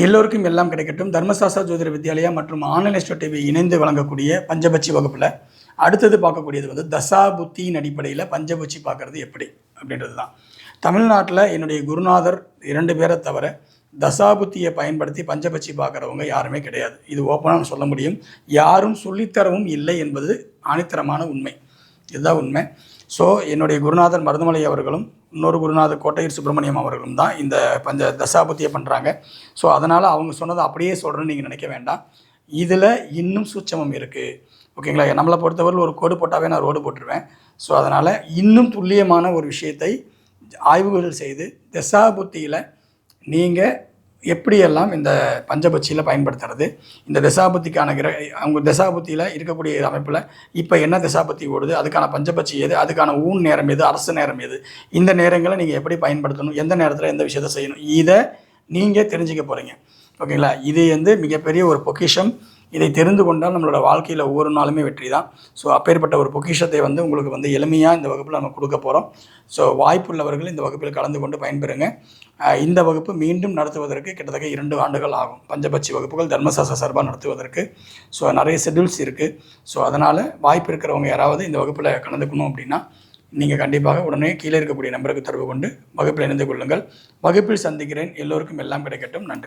எல்லோருக்கும் எல்லாம் கிடைக்கட்டும். தர்மசாஸ்திரா ஜோதிட வித்யாலயா மற்றும் ஆன்லைன் டிவி இணைந்து வழங்கக்கூடிய பஞ்சபட்சி வகுப்பில் அடுத்தது பார்க்கக்கூடியது வந்து தசாபுத்தியின் அடிப்படையில் பஞ்சபட்சி பார்க்குறது எப்படி அப்படின்றது தான். தமிழ்நாட்டில் என்னுடைய குருநாதர் 2 பேரை தவிர தசாபுத்தியை பயன்படுத்தி பஞ்சபட்சி பார்க்குறவங்க யாருமே கிடையாது. இது ஓப்பனாக சொல்ல முடியும். யாரும் சொல்லித்தரவும் இல்லை என்பது ஆணித்தரமான உண்மை. இதுதான் உண்மை. ஸோ என்னுடைய குருநாதர் மருதமலை அவர்களும் இன்னொரு குருநாதர் கோட்டையூர் சுப்பிரமணியம் அவர்களும் தான் இந்த தசாபுத்தியை பண்ணுறாங்க. ஸோ அதனால் அவங்க சொன்னதை அப்படியே சொல்கிறேன்னு நீங்கள் நினைக்க வேண்டாம். இதில் இன்னும் சூட்சமம் இருக்குது. ஓகேங்களா? நம்மளை பொறுத்தவரை ஒரு கோடு போட்டாவே நான் ரோடு போட்டுருவேன். ஸோ அதனால் இன்னும் துல்லியமான ஒரு விஷயத்தை ஆய்வுகள் செய்து தசாபுத்தியில் நீங்கள் எப்படியெல்லாம் இந்த பஞ்சபட்சியில் பயன்படுத்துறது, இந்த தசாபுத்திக்கான அவங்க தசாபுத்தியில் இருக்கக்கூடிய அமைப்பில் இப்போ என்ன தசாபுத்தி ஓடுது, அதுக்கான பஞ்சபட்சி எது, அதுக்கான ஊன் நேரம் எது, அரசு நேரம் எது, இந்த நேரங்களை நீங்கள் எப்படி பயன்படுத்தணும், எந்த நேரத்தில் எந்த விஷயத்தை செய்யணும், இதை நீங்கள் தெரிஞ்சுக்க போகிறீங்க. ஓகேங்களா? இது வந்து மிகப்பெரிய ஒரு பொக்கிஷம். இதை தெரிந்து கொண்டால் நம்மளோட வாழ்க்கையில் ஒவ்வொரு நாளுமே வெற்றி தான். ஸோ அப்பேற்பட்ட ஒரு பொக்கிஷத்தை வந்து உங்களுக்கு வந்து எளிமையாக இந்த வகுப்பில் நம்ம கொடுக்க போகிறோம். ஸோ வாய்ப்புள்ளவர்கள் இந்த வகுப்பில் கலந்து கொண்டு பயன்பெறுங்க. இந்த வகுப்பு மீண்டும் நடத்துவதற்கு கிட்டத்தட்ட 2 ஆண்டுகள் ஆகும். பஞ்சபட்சி வகுப்புகள் தர்மசாஸ்திர சார்பாக நடத்துவதற்கு. ஸோ நிறைய ஷெட்யூல்ஸ் இருக்குது. ஸோ அதனால் வாய்ப்பு இருக்கிறவங்க யாராவது இந்த வகுப்பில் கலந்துக்கணும் அப்படின்னா நீங்கள் கண்டிப்பாக உடனே கீழே இருக்கக்கூடிய நம்பருக்கு தொடர்பு கொண்டு வகுப்பில் இணைந்து கொள்ளுங்கள். வகுப்பில் சந்திக்கிறேன். எல்லோருக்கும் எல்லாம் கிடைக்கட்டும். நன்றி.